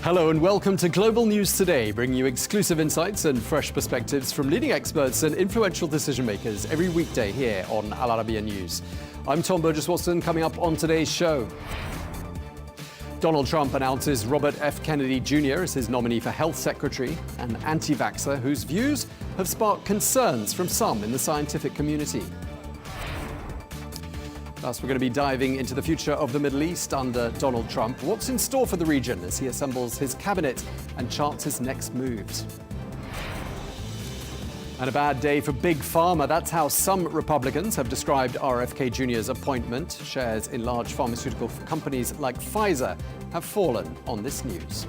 Hello and welcome to Global News Today, bringing you exclusive insights and fresh perspectives from leading experts and influential decision makers every weekday here on Al Arabiya News. I'm Tom Burges Watson. Coming up on today's show, Donald Trump announces Robert F. Kennedy Jr. as his nominee for Health Secretary, an anti-vaxxer whose views have sparked concerns from some in the scientific community. Plus, we're going to be diving into the future of the Middle East under Donald Trump. What's in store for the region as he assembles his cabinet and charts his next moves? And a bad day for Big Pharma. That's how some Republicans have described RFK Jr.'s appointment. Shares in large pharmaceutical companies like Pfizer have fallen on this news.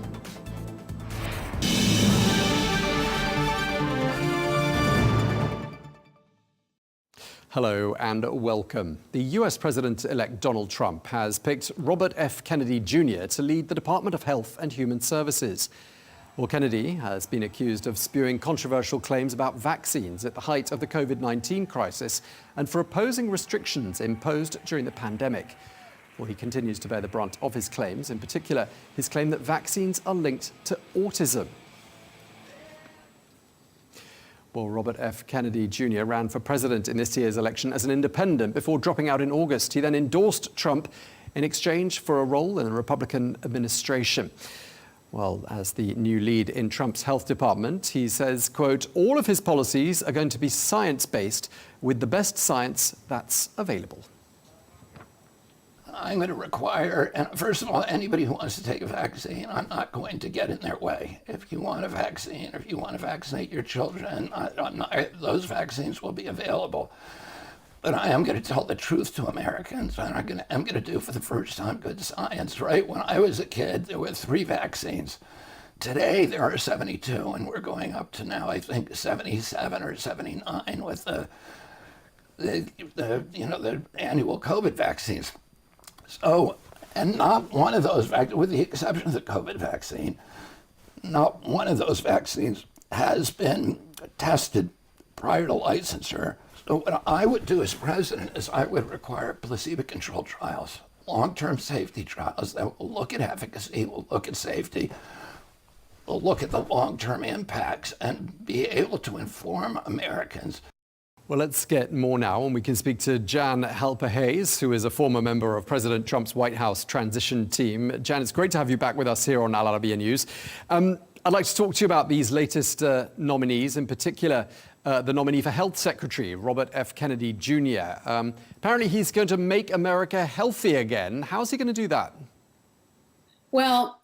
Hello and welcome. The US President-elect Donald Trump has picked Robert F. Kennedy Jr. to lead the Department of Health and Human Services. Well, Kennedy has been accused of spewing controversial claims about vaccines at the height of the COVID-19 crisis and for opposing restrictions imposed during the pandemic. Well, he continues to bear the brunt of his claims, in particular his claim that vaccines are linked to autism. Well, Robert F. Kennedy Jr. ran for president in this year's election as an independent before dropping out in August. He then endorsed Trump in exchange for a role in the Republican administration. Well, as the new lead in Trump's health department, he says, quote, all of his policies are going to be science-based with the best science that's available. I'm going to require, and first of all, anybody who wants to take a vaccine, I'm not going to get in their way. If you want a vaccine, or if you want to vaccinate your children, those vaccines will be available. But I am going to tell the truth to Americans, and I'm going to do for the first time good science, right? When I was a kid, there were 3 vaccines. Today, there are 72, and we're going up to now, I think, 77 or 79 with the annual COVID vaccines. So, and not one of those vaccines, with the exception of the COVID vaccine, not one of those vaccines has been tested prior to licensure. So what I would do as president is I would require placebo-controlled trials, long-term safety trials that will look at efficacy, will look at safety, will look at the long-term impacts, and be able to inform Americans. Well, let's get more now, and we can speak to Jan Halper Hayes, who is a former member of President Trump's White House transition team. Jan, it's great to have you back with us here on Al Arabiya News. I'd like to talk to you about these latest nominees, in particular the nominee for Health Secretary, Robert F. Kennedy Jr. Apparently, he's going to make America healthy again. How's he going to do that? Well,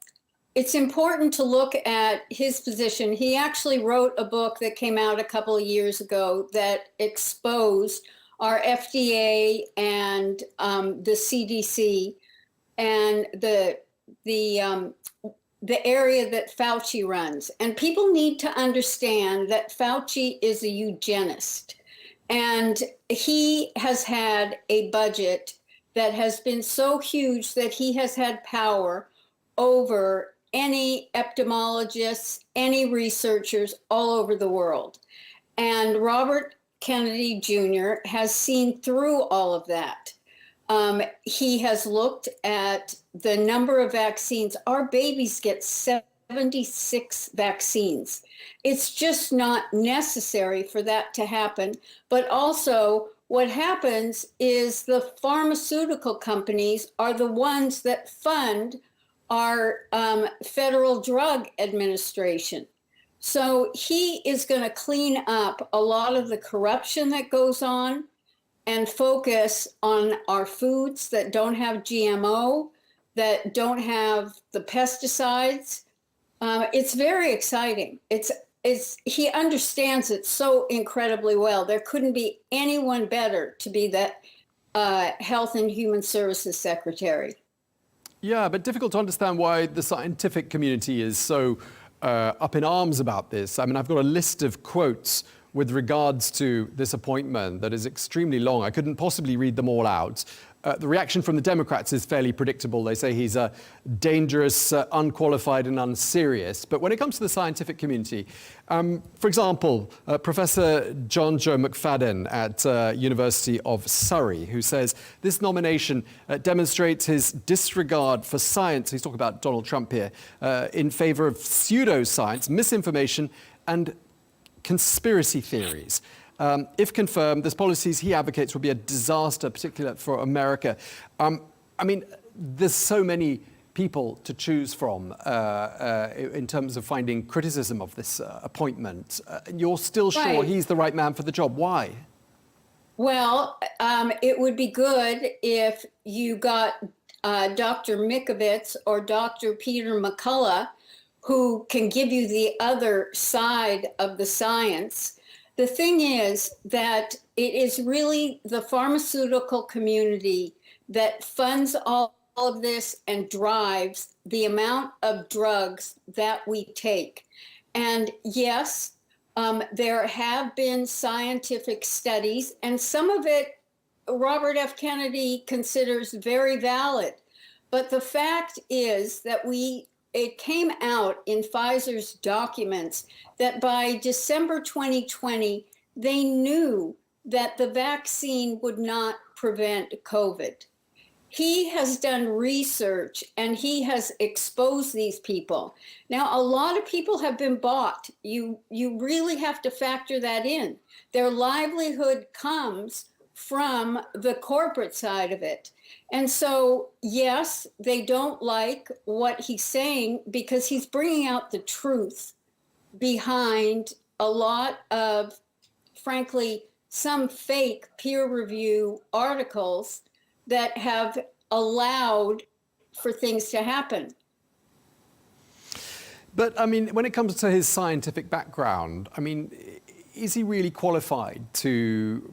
it's important to look at his position. He actually wrote a book that came out a couple of years ago that exposed our FDA and the CDC and the area that Fauci runs. And people need to understand that Fauci is a eugenist. And he has had a budget that has been so huge that he has had power over any epidemiologists, any researchers all over the world. And Robert Kennedy Jr. has seen through all of that. He has looked at the number of vaccines. Our babies get 76 vaccines. It's just not necessary for that to happen. But also, what happens is the pharmaceutical companies are the ones that fund our Federal Drug Administration. So he is going to clean up a lot of the corruption that goes on and focus on our foods that don't have GMO, that don't have the pesticides. It's very exciting. He understands it so incredibly well. There couldn't be anyone better to be that Health and Human Services Secretary. Yeah, but difficult to understand why the scientific community is so up in arms about this. I mean, I've got a list of quotes with regards to this appointment that is extremely long. I couldn't possibly read them all out. The reaction from the Democrats is fairly predictable. They say he's dangerous, unqualified, and unserious. But when it comes to the scientific community, for example, Professor John Joe McFadden at University of Surrey, who says this nomination demonstrates his disregard for science, he's talking about Donald Trump here, in favor of pseudoscience, misinformation, and conspiracy theories. If confirmed, the policies he advocates would be a disaster, particularly for America. I mean, there's so many people to choose from in terms of finding criticism of this appointment. You're still sure he's the right man for the job. Why? Well, it would be good if you got Dr. Mikovits or Dr. Peter McCullough, who can give you the other side of the science. The thing is that it is really the pharmaceutical community that funds all of this and drives the amount of drugs that we take. And yes, there have been scientific studies, and some of it Robert F. Kennedy considers very valid. But the fact is that it came out in Pfizer's documents that by December 2020, they knew that the vaccine would not prevent COVID. He has done research and he has exposed these people. Now, a lot of people have been bought. You really have to factor that in. Their livelihood comes from the corporate side of it. And so, yes, they don't like what he's saying because he's bringing out the truth behind a lot of, frankly, some fake peer review articles that have allowed for things to happen. But, I mean, when it comes to his scientific background, I mean, is he really qualified to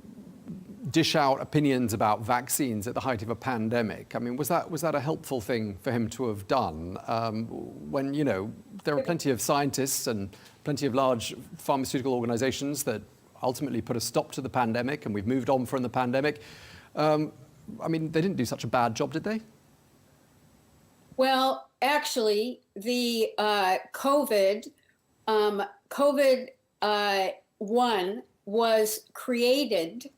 dish out opinions about vaccines at the height of a pandemic? I mean, was that a helpful thing for him to have done when, you know, there are plenty of scientists and plenty of large pharmaceutical organizations that ultimately put a stop to the pandemic, and we've moved on from the pandemic. I mean, they didn't do such a bad job, did they? Well, actually, the COVID-1 was created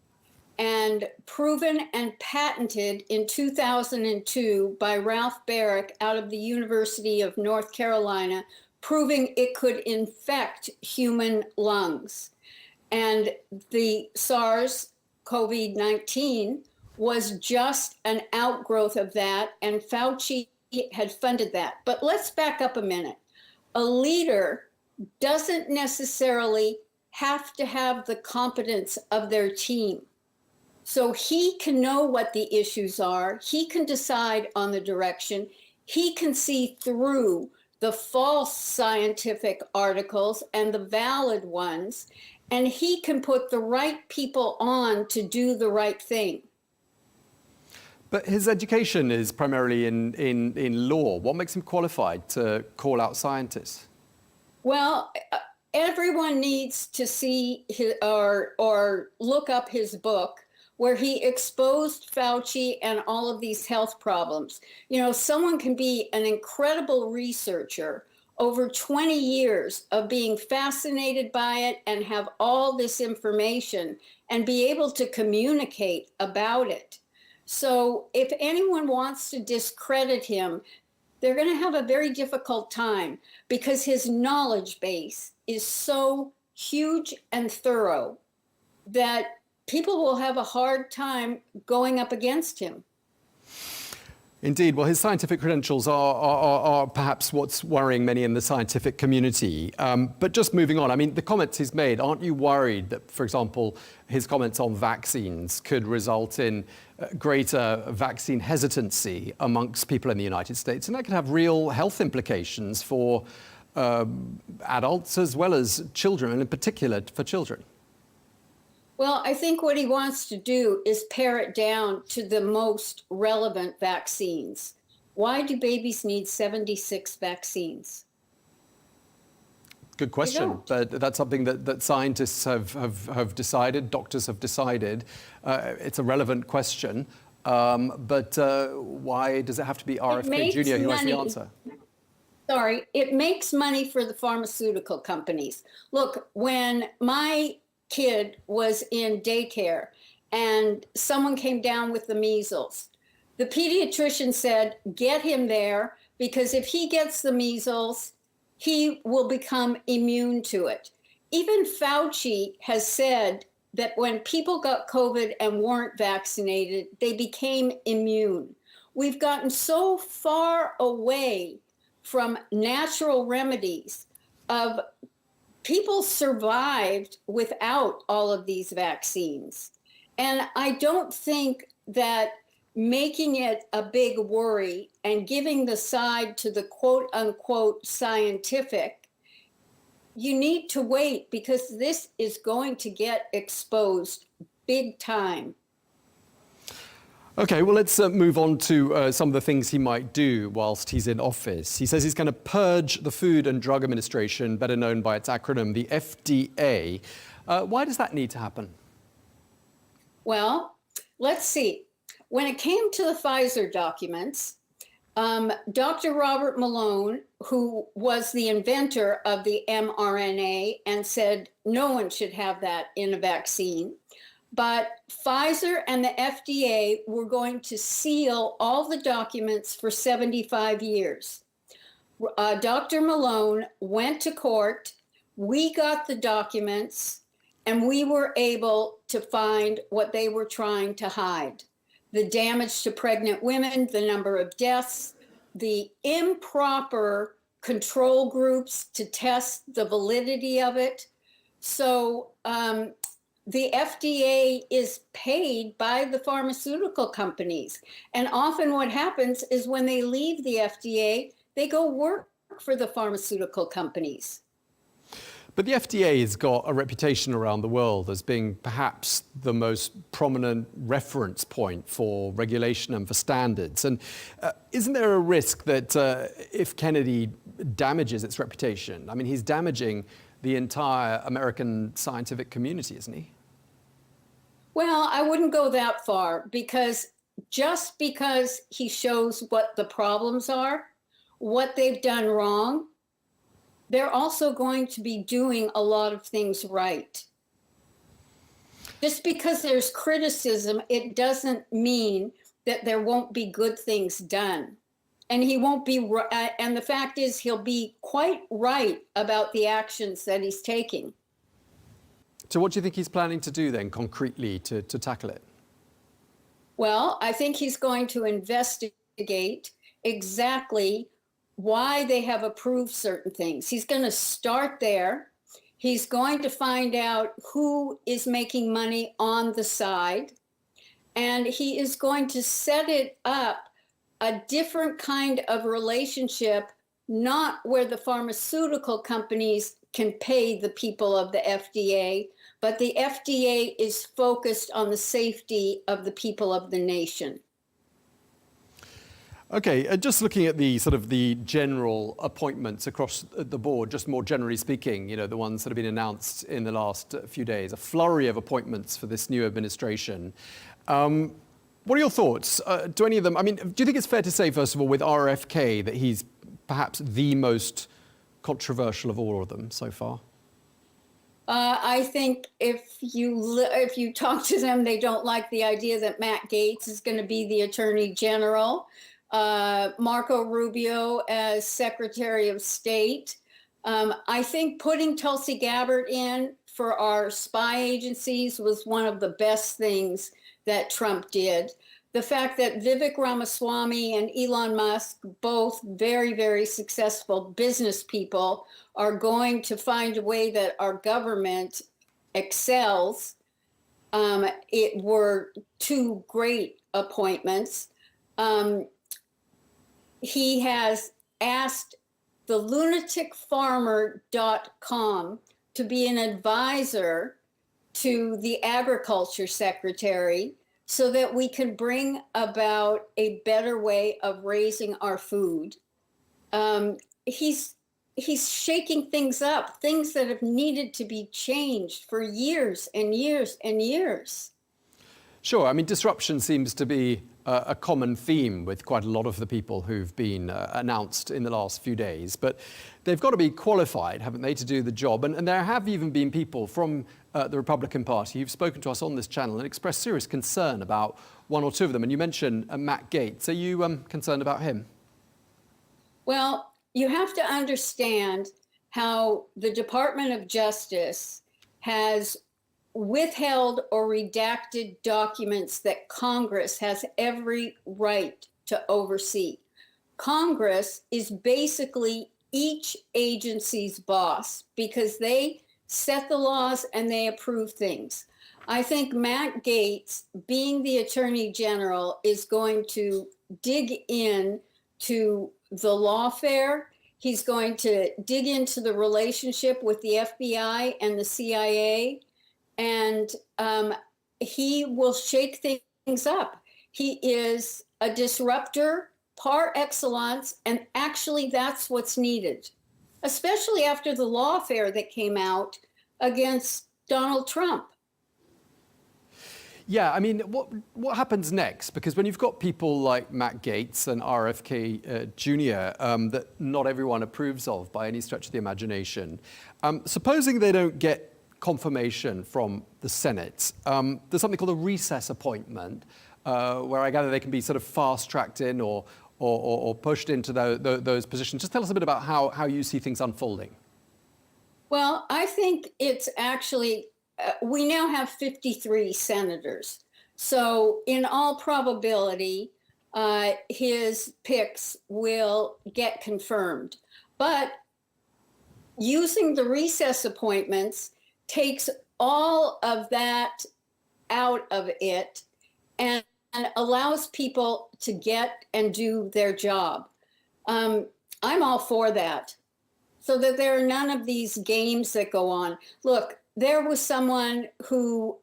and proven and patented in 2002 by Ralph Barrick out of the University of North Carolina, proving it could infect human lungs. And the SARS-CoV-19 was just an outgrowth of that, and Fauci had funded that. But let's back up a minute. A leader doesn't necessarily have to have the competence of their team. So he can know what the issues are. He can decide on the direction. He can see through the false scientific articles and the valid ones, and he can put the right people on to do the right thing. But his education is primarily in law. What makes him qualified to call out scientists? Well, everyone needs to see or look up his book, where he exposed Fauci and all of these health problems. You know, someone can be an incredible researcher over 20 years of being fascinated by it and have all this information and be able to communicate about it. So if anyone wants to discredit him, they're going to have a very difficult time because his knowledge base is so huge and thorough that people will have a hard time going up against him. Indeed. Well, his scientific credentials are perhaps what's worrying many in the scientific community. But just moving on, I mean, the comments he's made, aren't you worried that, for example, his comments on vaccines could result in greater vaccine hesitancy amongst people in the United States? And that could have real health implications for adults as well as children, and in particular for children. Well, I think what he wants to do is pare it down to the most relevant vaccines. Why do babies need 76 vaccines? Good question, but that's something that scientists have decided, doctors have decided. It's a relevant question. But why does it have to be RFK Jr. who has the answer? Sorry, it makes money for the pharmaceutical companies. Look, when my kid was in daycare and someone came down with the measles, the pediatrician said, get him there, because if he gets the measles, he will become immune to it. Even Fauci has said that when people got COVID and weren't vaccinated, they became immune. We've gotten so far away from natural remedies of people survived without all of these vaccines. And I don't think that making it a big worry and giving the side to the quote unquote scientific, you need to wait, because this is going to get exposed big time. Okay, well, let's move on to some of the things he might do whilst he's in office. He says he's going to purge the Food and Drug Administration, better known by its acronym, the FDA. Why does that need to happen? Well, let's see. When it came to the Pfizer documents, Dr. Robert Malone, who was the inventor of the mRNA and said no one should have that in a vaccine, but Pfizer and the FDA were going to seal all the documents for 75 years. Dr. Malone went to court, we got the documents, and we were able to find what they were trying to hide. The damage to pregnant women, the number of deaths, the improper control groups to test the validity of it. So the FDA is paid by the pharmaceutical companies. And often what happens is when they leave the FDA, they go work for the pharmaceutical companies. But the FDA has got a reputation around the world as being perhaps the most prominent reference point for regulation and for standards. And isn't there a risk that if Kennedy damages its reputation, I mean, he's damaging the entire American scientific community, isn't he? Well, I wouldn't go that far, because just because he shows what the problems are, what they've done wrong, they're also going to be doing a lot of things right. Just because there's criticism, it doesn't mean that there won't be good things done. And he won't be, and the fact is he'll be quite right about the actions that he's taking. So what do you think he's planning to do then concretely to tackle it? Well, I think he's going to investigate exactly why they have approved certain things. He's going to start there. He's going to find out who is making money on the side. And he is going to set it up a different kind of relationship, not where the pharmaceutical companies can pay the people of the FDA, but the FDA is focused on the safety of the people of the nation. Okay, just looking at the sort of the general appointments across the board, just more generally speaking, you know, the ones that have been announced in the last few days, a flurry of appointments for this new administration. What are your thoughts? Do any of them, I mean, do you think it's fair to say, first of all, with RFK, that he's perhaps the most controversial of all of them so far? I think if you talk to them, they don't like the idea that Matt Gaetz is going to be the Attorney General. Marco Rubio as Secretary of State. I think putting Tulsi Gabbard in for our spy agencies was one of the best things that Trump did. The fact that Vivek Ramaswamy and Elon Musk, both very, very successful business people, are going to find a way that our government excels, it were two great appointments. He has asked the lunaticfarmer.com to be an advisor to the agriculture secretary so that we can bring about a better way of raising our food. He's shaking things up, things that have needed to be changed for years and years and years. Sure. I mean, disruption seems to be a common theme with quite a lot of the people who've been announced in the last few days. But they've got to be qualified, haven't they, to do the job? And there have even been people from the Republican Party who've spoken to us on this channel and expressed serious concern about one or two of them. And you mentioned Matt Gaetz. Are you concerned about him? Well, you have to understand how the Department of Justice has withheld or redacted documents that Congress has every right to oversee. Congress is basically each agency's boss because they set the laws and they approve things. I think Matt Gaetz, being the Attorney General, is going to dig in to the lawfare. He's going to dig into the relationship with the FBI and the CIA, and he will shake things up. He is a disruptor par excellence, and actually that's what's needed, especially after the lawfare that came out against Donald Trump. Yeah, I mean, what happens next? Because when you've got people like Matt Gaetz and RFK Jr. That not everyone approves of by any stretch of the imagination, supposing they don't get confirmation from the Senate, there's something called a recess appointment, where I gather they can be sort of fast-tracked in or pushed into those positions. Just tell us a bit about how you see things unfolding. Well, I think it's actually, we now have 53 senators. So in all probability, his picks will get confirmed. But using the recess appointments takes all of that out of it and allows people to get and do their job. I'm all for that, so that there are none of these games that go on. Look, there was someone who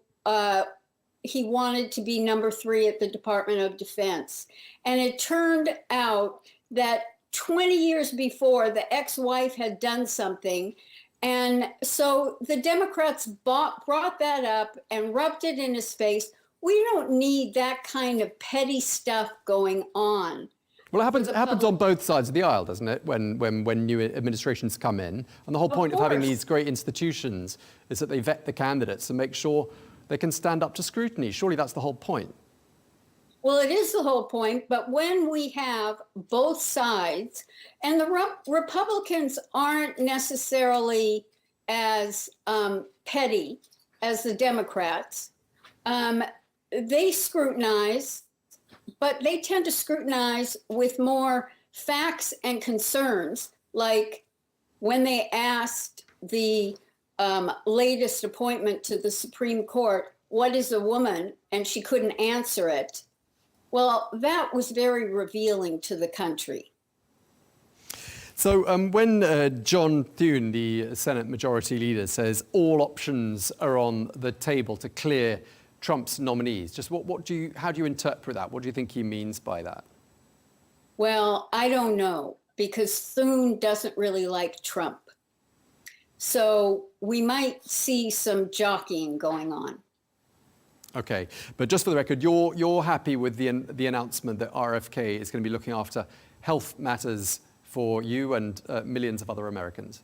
he wanted to be number 3 at the Department of Defense. And it turned out that 20 years before, the ex-wife had done something. And so the Democrats brought that up and rubbed it in his face. We don't need that kind of petty stuff going on. Well, it happens on both sides of the aisle, doesn't it, when new administrations come in? And the whole point of having these great institutions is that they vet the candidates and make sure they can stand up to scrutiny. Surely that's the whole point. Well, it is the whole point, but when we have both sides, and the Republicans aren't necessarily as petty as the Democrats, they scrutinize, but they tend to scrutinize with more facts and concerns, like when they asked the latest appointment to the Supreme Court, what is a woman? And she couldn't answer it. Well, that was very revealing to the country. So when John Thune, the Senate Majority Leader, says all options are on the table to clear Trump's nominees, just how do you interpret that? What do you think he means by that? Well, I don't know, because Thune doesn't really like Trump. So we might see some jockeying going on. Okay, but just for the record, you're happy with the announcement that RFK is going to be looking after health matters for you and millions of other Americans?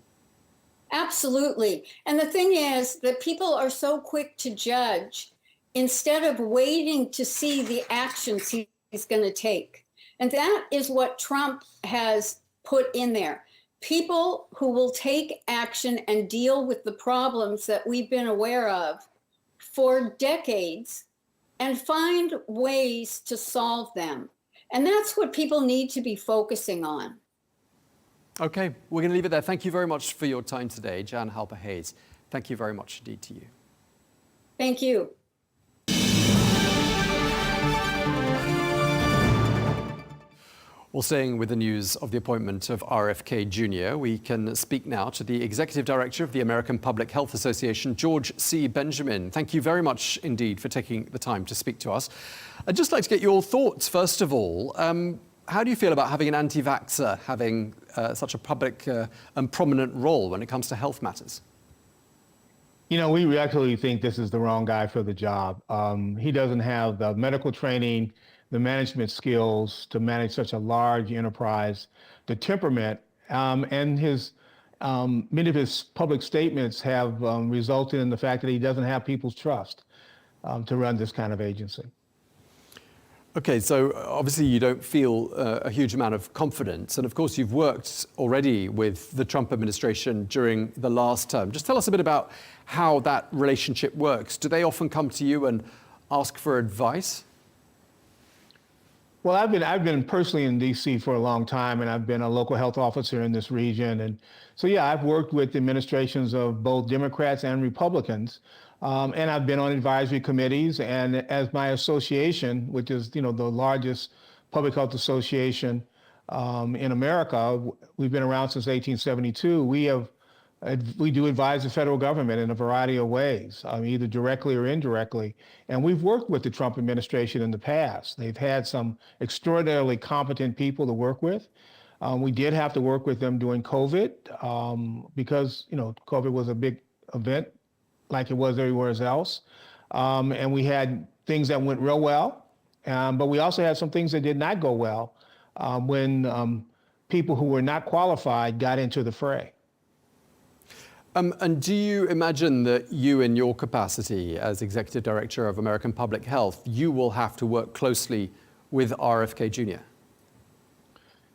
Absolutely. And the thing is that people are so quick to judge instead of waiting to see the actions he's going to take. And that is what Trump has put in there. People who will take action and deal with the problems that we've been aware of for decades and find ways to solve them. And that's what people need to be focusing on. Okay, we're going to leave it there. Thank you very much for your time today, Jan Halper Hayes. Thank you very much indeed to you. Thank you. Well, staying with the news of the appointment of RFK Jr., we can speak now to the Executive Director of the American Public Health Association, George C. Benjamin. Thank you very much indeed for taking the time to speak to us. I'd just like to get your thoughts, first of all. How do you feel about having an anti-vaxxer having such a public and prominent role when it comes to health matters? You know, we actually think this is the wrong guy for the job. He doesn't have the medical training, the management skills to manage such a large enterprise, the temperament, and his many of his public statements have resulted in the fact that he doesn't have people's trust to run this kind of agency. Okay, so obviously you don't feel a huge amount of confidence. And of course, you've worked already with the Trump administration during the last term. Just tell us a bit about how that relationship works. Do they often come to you and ask for advice? Well, I've been personally in D.C. for a long time, and I've been a local health officer in this region. And so, yeah, I've worked with administrations of both Democrats and Republicans. And I've been on advisory committees, and as my association, which is, the largest public health association in America, we've been around since 1872. We do advise the federal government in a variety of ways, either directly or indirectly. And we've worked with the Trump administration in the past. They've had some extraordinarily competent people to work with. We did have to work with them during COVID because, COVID was a big event like it was everywhere else. And we had things that went real well, but we also had some things that did not go well when people who were not qualified got into the fray. And do you imagine that you, in your capacity as Executive Director of American Public Health, you will have to work closely with RFK Jr.?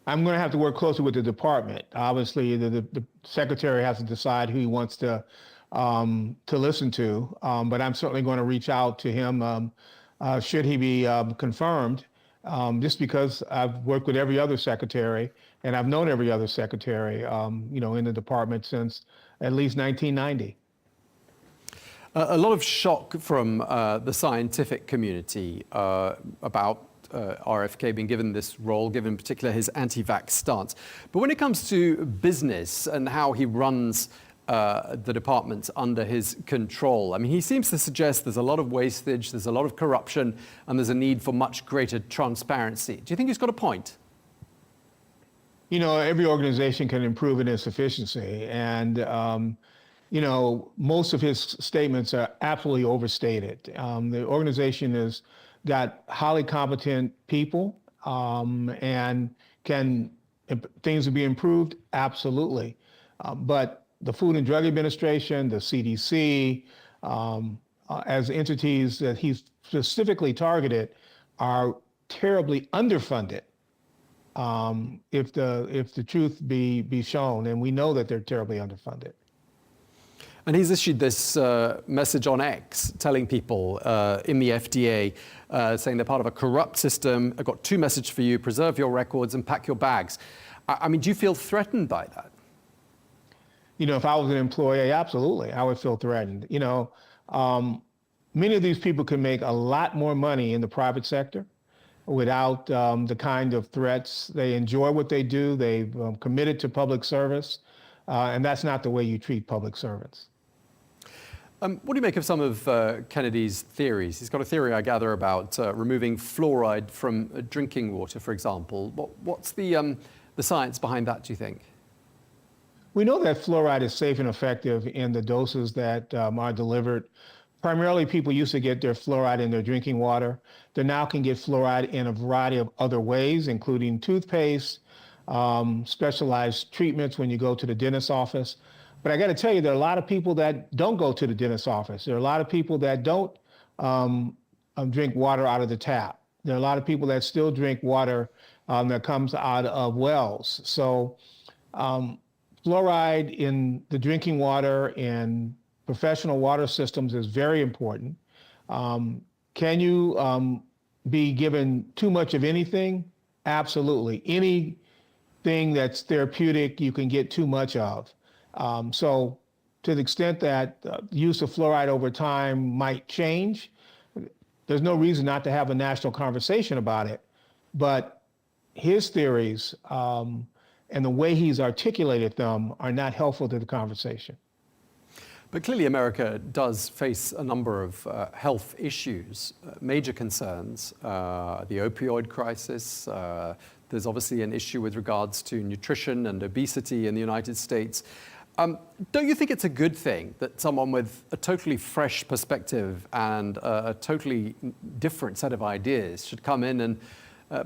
I'm going to have to work closely with the department. Obviously, the secretary has to decide who he wants to listen to, but I'm certainly going to reach out to him should he be confirmed, just because I've worked with every other secretary and I've known every other secretary, in the department since at least 1990. A lot of shock from the scientific community about RFK being given this role, given in particular his anti-vax stance. But when it comes to business and how he runs the department under his control, I mean, he seems to suggest there's a lot of wastage, there's a lot of corruption, and there's a need for much greater transparency. Do you think he's got a point? Every organization can improve in its efficiency. And, most of his statements are absolutely overstated. The organization has got highly competent people, and can things be improved? Absolutely. But the Food and Drug Administration, the CDC, as entities that he's specifically targeted, are terribly underfunded. If the truth be shown, and we know that they're terribly underfunded. And he's issued this message on X telling people in the FDA, saying they're part of a corrupt system. I've got two messages for you: preserve your records and pack your bags. I mean, do you feel threatened by that? If I was an employee, absolutely, I would feel threatened. Many of these people can make a lot more money in the private sector without the kind of threats. They enjoy what they do. They've committed to public service, and that's not the way you treat public servants. What do you make of some of Kennedy's theories? He's got a theory, I gather, about removing fluoride from drinking water, for example. What's the science behind that, do you think? We know that fluoride is safe and effective in the doses that are delivered. Primarily, people used to get their fluoride in their drinking water. They now can get fluoride in a variety of other ways, including toothpaste, specialized treatments when you go to the dentist's office. But I got to tell you, there are a lot of people that don't go to the dentist's office. There are a lot of people that don't drink water out of the tap. There are a lot of people that still drink water that comes out of wells. So fluoride in the drinking water and professional water systems is very important. Can you be given too much of anything? Absolutely. Anything that's therapeutic, you can get too much of. So to the extent that use of fluoride over time might change, there's no reason not to have a national conversation about it. But his theories and the way he's articulated them are not helpful to the conversation. But clearly America does face a number of health issues, major concerns, the opioid crisis. There's obviously an issue with regards to nutrition and obesity in the United States. Don't you think it's a good thing that someone with a totally fresh perspective and a totally different set of ideas should come in and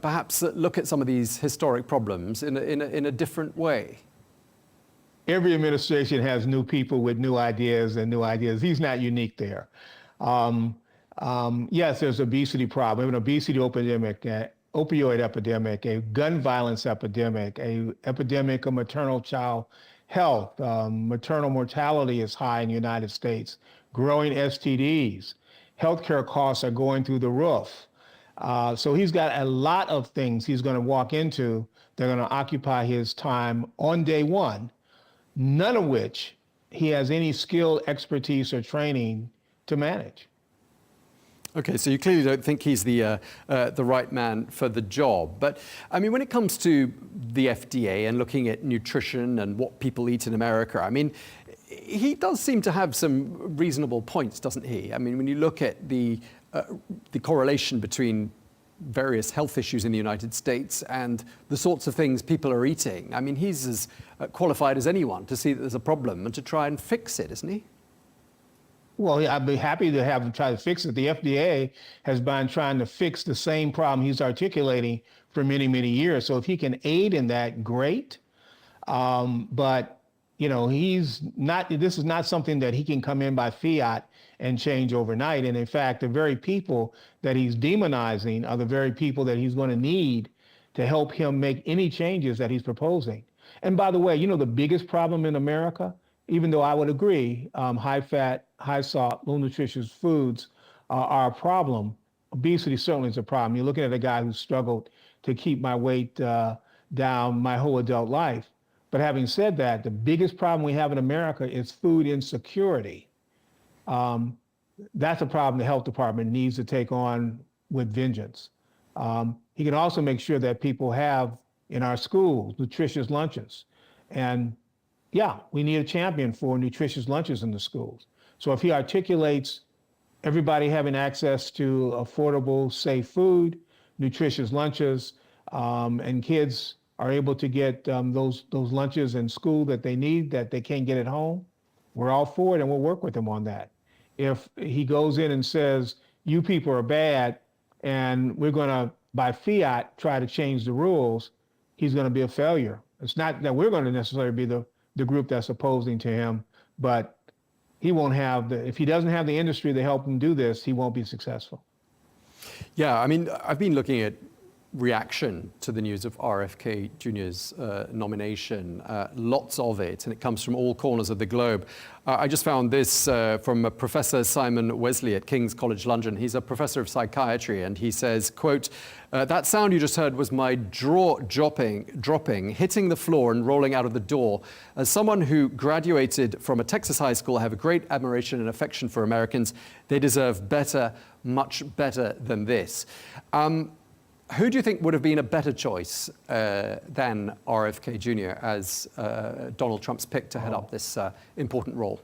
perhaps look at some of these historic problems in a different way? Every administration has new people with new ideas and new ideas. He's not unique there. Yes, there's obesity problem, an obesity epidemic, opioid epidemic, a gun violence epidemic, a epidemic of maternal child health. Maternal mortality is high in the United States, growing STDs. Healthcare costs are going through the roof. So he's got a lot of things he's going to walk into that are going to occupy his time on day one, none of which he has any skill, expertise, or training to manage. Okay, so you clearly don't think he's the right man for the job. But I mean, when it comes to the FDA and looking at nutrition and what people eat in America, I mean, he does seem to have some reasonable points, doesn't he? I mean, when you look at the correlation between various health issues in the United States and the sorts of things people are eating, I mean, he's as qualified as anyone to see that there's a problem and to try and fix it, isn't he? Well, I'd be happy to have him try to fix it. The FDA has been trying to fix the same problem he's articulating for many, many years. So if he can aid in that, great. But, you know, this is not something that he can come in by fiat and change overnight. And in fact, the very people that he's demonizing are the very people that he's going to need to help him make any changes that he's proposing. And by the way, you know, the biggest problem in America, even though I would agree, high fat, high salt, low nutritious foods are a problem. Obesity certainly is a problem. You're looking at a guy who struggled to keep my weight down my whole adult life. But having said that, the biggest problem we have in America is food insecurity. That's a problem the health department needs to take on with vengeance. He can also make sure that people have in our schools nutritious lunches. And yeah, we need a champion for nutritious lunches in the schools. So if he articulates everybody having access to affordable, safe food, nutritious lunches, and kids are able to get those lunches in school that they need, that they can't get at home, we're all for it and we'll work with him on that. If he goes in and says, you people are bad and we're going to, by fiat, try to change the rules, he's going to be a failure. It's not that we're going to necessarily be the group that's opposing to him, but he won't have if he doesn't have the industry to help him do this, he won't be successful. Yeah, I mean, I've been looking at reaction to the news of RFK Jr.'s nomination, lots of it, and it comes from all corners of the globe. I just found this from Professor Simon Wesley at King's College London. He's a professor of psychiatry, and he says, quote, that sound you just heard was my jaw dropping, hitting the floor and rolling out of the door. As someone who graduated from a Texas high school, I have a great admiration and affection for Americans. They deserve better, much better than this. Who do you think would have been a better choice than RFK Jr. as Donald Trump's pick to head up this important role?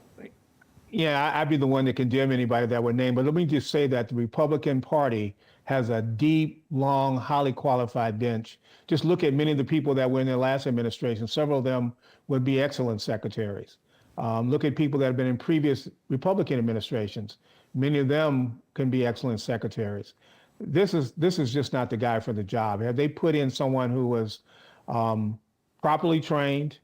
Yeah, I'd be the one to condemn anybody that would name, but let me just say that the Republican Party has a deep, long, highly qualified bench. Just look at many of the people that were in the last administration. Several of them would be excellent secretaries. Look at people that have been in previous Republican administrations. Many of them can be excellent secretaries. This is just not the guy for the job. Have they put in someone who was properly trained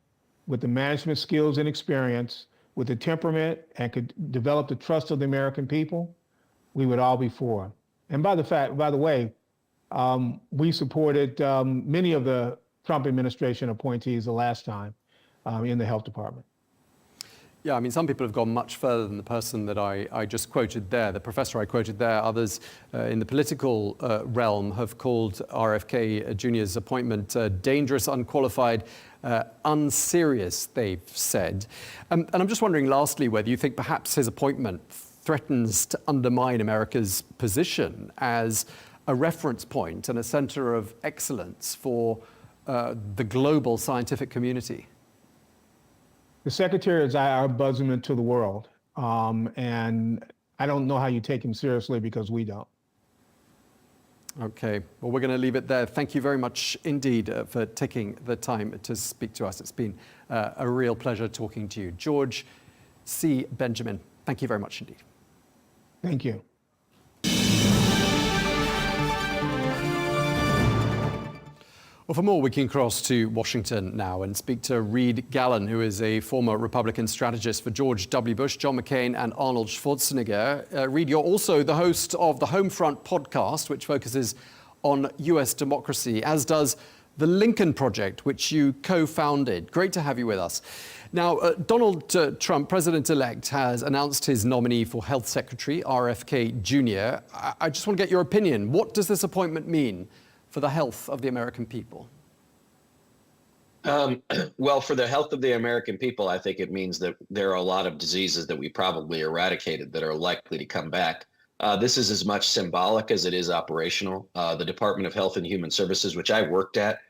with the management skills and experience, with the temperament, and could develop the trust of the American people, we would all be for him. And by the way, we supported many of the Trump administration appointees the last time in the health department. Yeah, I mean, some people have gone much further than the person that I just quoted there, the professor I quoted there. Others in the political realm have called RFK Jr.'s appointment dangerous, unqualified, unserious, they've said. And I'm just wondering, lastly, whether you think perhaps his appointment threatens to undermine America's position as a reference point and a center of excellence for the global scientific community. The secretaries are buzzing to the world, and I don't know how you take him seriously because we don't. Okay, well, we're going to leave it there. Thank you very much indeed for taking the time to speak to us. It's been a real pleasure talking to you. George C. Benjamin, thank you very much indeed. Thank you. Well, for more, we can cross to Washington now and speak to Reed Galen, who is a former Republican strategist for George W. Bush, John McCain, and Arnold Schwarzenegger. Reed, you're also the host of the Homefront podcast, which focuses on U.S. democracy, as does the Lincoln Project, which you co-founded. Great to have you with us. Now, Donald Trump, president-elect, has announced his nominee for Health Secretary, RFK Jr. I just want to get your opinion. What does this appointment mean for the health of the American people? Well, for the health of the American people, I think it means that there are a lot of diseases that we probably eradicated that are likely to come back. This is as much symbolic as it is operational. The Department of Health and Human Services, which I worked at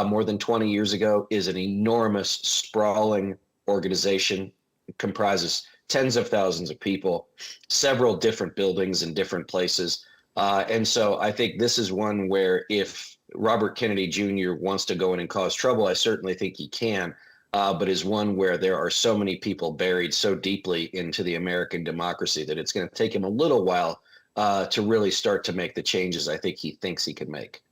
more than 20 years ago, is an enormous, sprawling organization. It comprises tens of thousands of people, several different buildings in different places. And so I think this is one where if Robert Kennedy Jr. wants to go in and cause trouble, I certainly think he can, but is one where there are so many people buried so deeply into the American democracy that it's going to take him a little while to really start to make the changes I think he thinks he can make.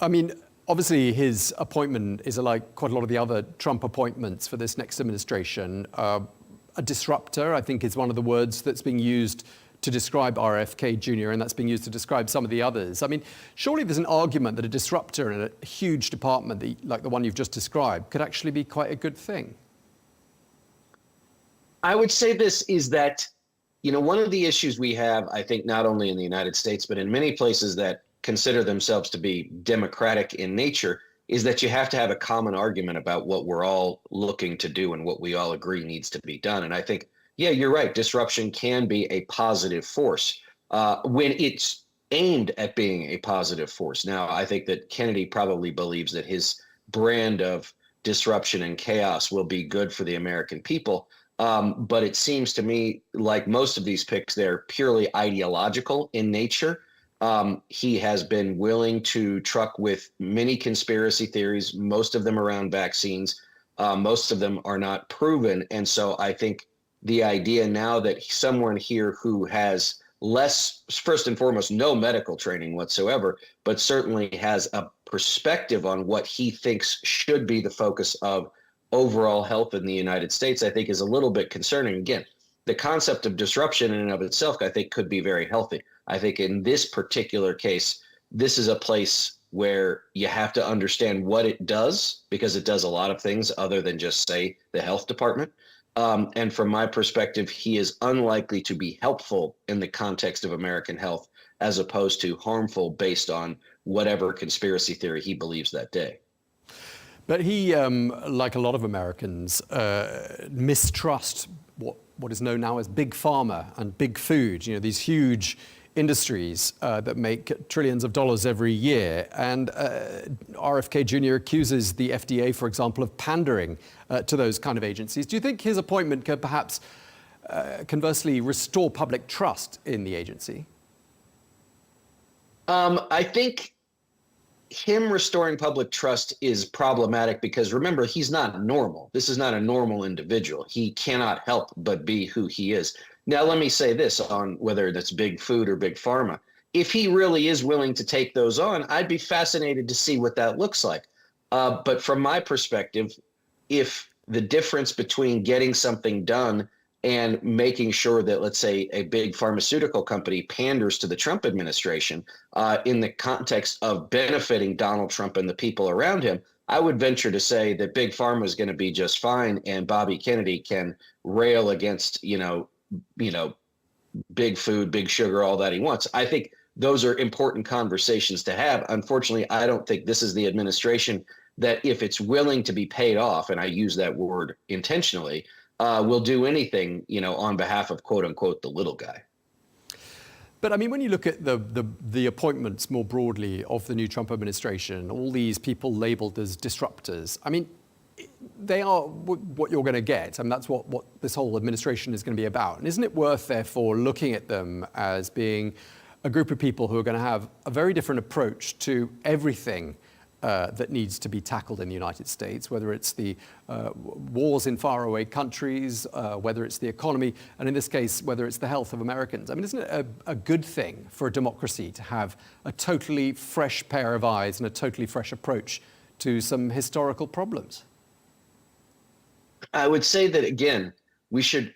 I mean, obviously his appointment is like quite a lot of the other Trump appointments for this next administration. A disruptor, I think, is one of the words that's being used to describe RFK Jr., and that's being used to describe some of the others. I mean, surely there's an argument that a disruptor in a huge department like the one you've just described could actually be quite a good thing. I would say this is that, one of the issues we have, I think, not only in the United States, but in many places that consider themselves to be democratic in nature, is that you have to have a common argument about what we're all looking to do and what we all agree needs to be done. And I think, yeah, you're right. Disruption can be a positive force when it's aimed at being a positive force. Now, I think that Kennedy probably believes that his brand of disruption and chaos will be good for the American people. But it seems to me like most of these picks, they're purely ideological in nature. He has been willing to truck with many conspiracy theories, most of them around vaccines. Most of them are not proven. And so I think the idea now that someone here who has less, first and foremost, no medical training whatsoever, but certainly has a perspective on what he thinks should be the focus of overall health in the United States, I think is a little bit concerning. Again, the concept of disruption in and of itself, I think, could be very healthy. I think in this particular case, this is a place where you have to understand what it does, because it does a lot of things other than just, say, the health department. And from my perspective, he is unlikely to be helpful in the context of American health, as opposed to harmful based on whatever conspiracy theory he believes that day. But he, like a lot of Americans, mistrust what is known now as big pharma and big food, these huge industries that make trillions of dollars every year. And RFK Jr. accuses the FDA, for example, of pandering to those kind of agencies. Do you think his appointment could perhaps conversely restore public trust in the agency? I think him restoring public trust is problematic because, remember, he's not normal. This is not a normal individual. He cannot help but be who he is. Now, let me say this on whether that's big food or big pharma. If he really is willing to take those on, I'd be fascinated to see what that looks like. But from my perspective, if the difference between getting something done and making sure that, let's say, a big pharmaceutical company panders to the Trump administration in the context of benefiting Donald Trump and the people around him, I would venture to say that big pharma is going to be just fine, and Bobby Kennedy can rail against, big food, big sugar, all that he wants. I think those are important conversations to have. Unfortunately, I don't think this is the administration that, if it's willing to be paid off, and I use that word intentionally, will do anything, on behalf of, quote unquote, the little guy. But I mean, when you look at the appointments more broadly of the new Trump administration, all these people labeled as disruptors, I mean, they are what you're going to get. I mean, that's what this whole administration is going to be about. And isn't it worth, therefore, looking at them as being a group of people who are going to have a very different approach to everything that needs to be tackled in the United States, whether it's the wars in faraway countries, whether it's the economy, and in this case, whether it's the health of Americans. I mean, isn't it a good thing for a democracy to have a totally fresh pair of eyes and a totally fresh approach to some historical problems? I would say that, again, we should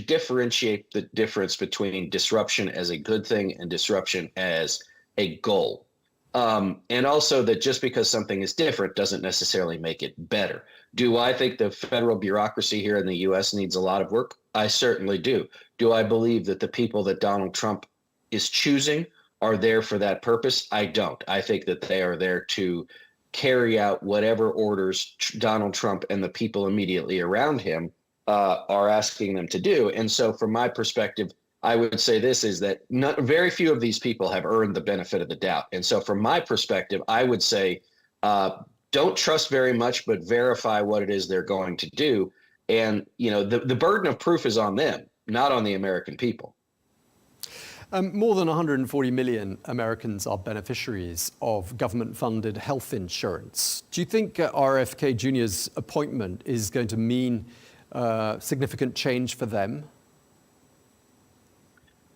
differentiate the difference between disruption as a good thing and disruption as a goal. And also that just because something is different doesn't necessarily make it better. Do I think the federal bureaucracy here in the U.S. needs a lot of work? I certainly do. Do I believe that the people that Donald Trump is choosing are there for that purpose? I don't. I think that they are there to carry out whatever orders Donald Trump and the people immediately around him are asking them to do. And so from my perspective, I would say this is that very few of these people have earned the benefit of the doubt. And so from my perspective, I would say don't trust very much, but verify what it is they're going to do. And, the burden of proof is on them, not on the American people. More than 140 million Americans are beneficiaries of government-funded health insurance. Do you think RFK Jr.'s appointment is going to mean significant change for them?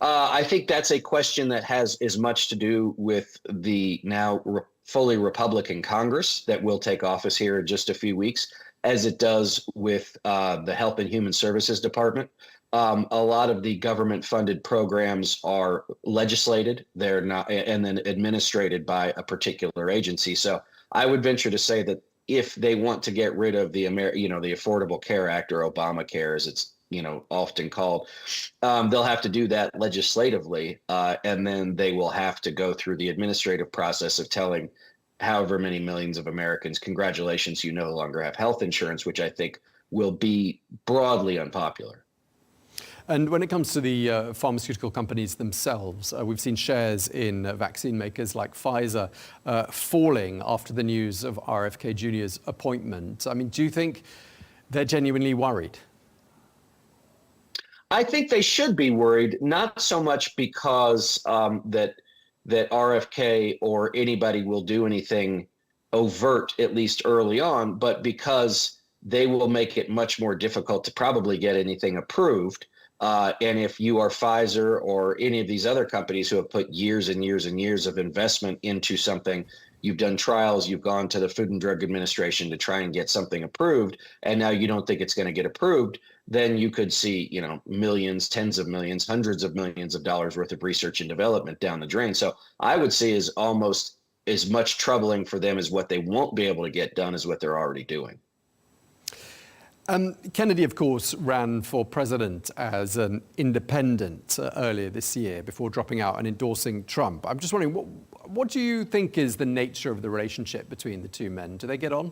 I think that's a question that has as much to do with the now fully Republican Congress that will take office here in just a few weeks, as it does with the Health and Human Services Department. A lot of the government-funded programs are legislated; they're not, and then administrated by a particular agency. So I would venture to say that if they want to get rid of the the Affordable Care Act, or Obamacare, as it's often called, they'll have to do that legislatively, and then they will have to go through the administrative process of telling however many millions of Americans, congratulations, you no longer have health insurance, which I think will be broadly unpopular. And when it comes to the pharmaceutical companies themselves, we've seen shares in vaccine makers like Pfizer falling after the news of RFK Jr.'s appointment. I mean, do you think they're genuinely worried? I think they should be worried, not so much because that RFK or anybody will do anything overt, at least early on, but because they will make it much more difficult to probably get anything approved. And if you are Pfizer or any of these other companies who have put years and years and years of investment into something, you've done trials, you've gone to the Food and Drug Administration to try and get something approved, and now you don't think it's going to get approved, then you could see, millions, tens of millions, hundreds of millions of dollars worth of research and development down the drain. So I would say is almost as much troubling for them as what they won't be able to get done as what they're already doing. Kennedy, of course, ran for president as an independent earlier this year before dropping out and endorsing Trump. I'm just wondering, what do you think is the nature of the relationship between the two men? Do they get on?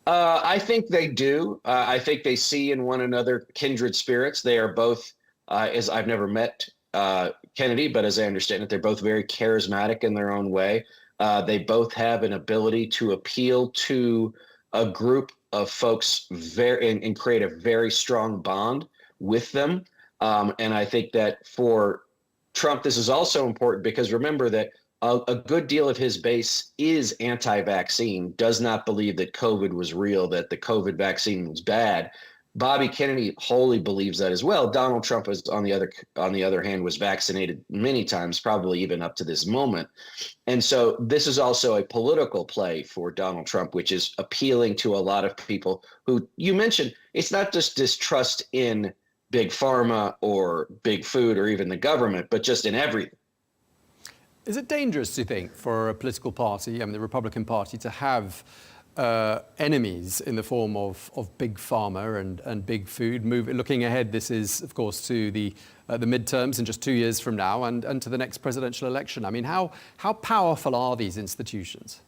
I think they do. I think they see in one another kindred spirits. They are both, as I've never met Kennedy, but as I understand it, they're both very charismatic in their own way. They both have an ability to appeal to a group of folks and create a very strong bond with them. And I think that for Trump, this is also important because remember that a good deal of his base is anti-vaccine, does not believe that COVID was real, that the COVID vaccine was bad. Bobby Kennedy wholly believes that as well. Donald Trump is on the other hand was vaccinated many times, probably even up to this moment. And so this is also a political play for Donald Trump, which is appealing to a lot of people who you mentioned. It's not just distrust in big pharma or big food or even the government, but just in everything. Is it dangerous, do you think, for a political party, the Republican Party, to have enemies in the form of big pharma and big food? Looking ahead, this is, of course, to the midterms in just 2 years from now and to the next presidential election. I mean, how powerful are these institutions?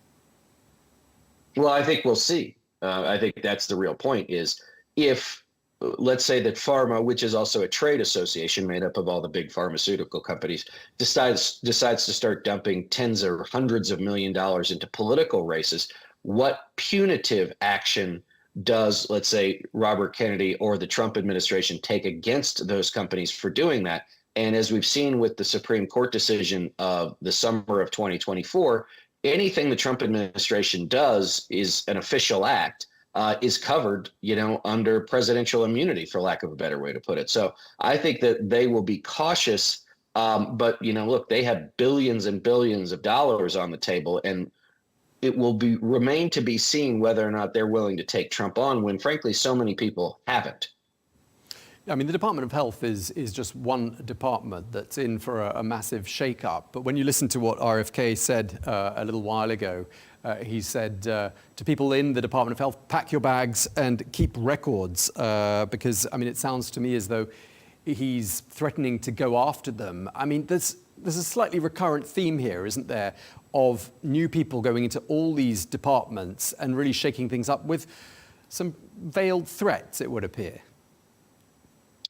Well, I think we'll see. I think that's the real point is if, let's say that pharma, which is also a trade association made up of all the big pharmaceutical companies, decides to start dumping tens or hundreds of $1 millions into political races, what punitive action does, let's say, Robert Kennedy or the Trump administration take against those companies for doing that? And as we've seen with the Supreme Court decision of the summer of 2024, anything the Trump administration does is an official act, is covered, under presidential immunity, for lack of a better way to put it. So I think that they will be cautious. But, look, they have billions and billions of dollars on the table, and it will remain to be seen whether or not they're willing to take Trump on when, frankly, so many people haven't. I mean, the Department of Health is just one department that's in for a massive shakeup. But when you listen to what RFK said a little while ago, he said to people in the Department of Health, pack your bags and keep records, because, I mean, it sounds to me as though he's threatening to go after them. I mean, there's a slightly recurrent theme here, isn't there, of new people going into all these departments and really shaking things up with some veiled threats, it would appear.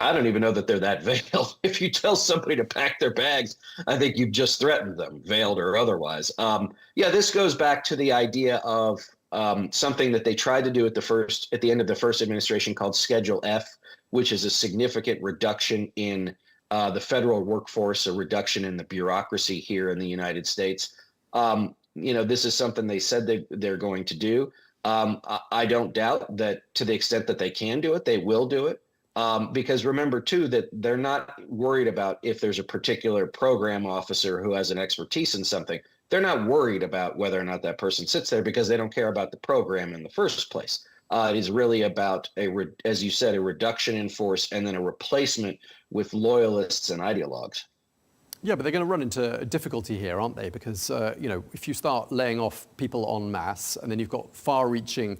I don't even know that they're that veiled. If you tell somebody to pack their bags, I think you've just threatened them, veiled or otherwise. This goes back to the idea of something that they tried to do at the end of the first administration called Schedule F, which is a significant reduction in the federal workforce, a reduction in the bureaucracy here in the United States. This is something they said they're going to do. I don't doubt that to the extent that they can do it, they will do it. Because remember, too, that they're not worried about if there's a particular program officer who has an expertise in something. They're not worried about whether or not that person sits there because they don't care about the program in the first place. It is really about, as you said, a reduction in force and then a replacement with loyalists and ideologues. Yeah, but they're going to run into difficulty here, aren't they? Because, if you start laying off people en masse and then you've got far-reaching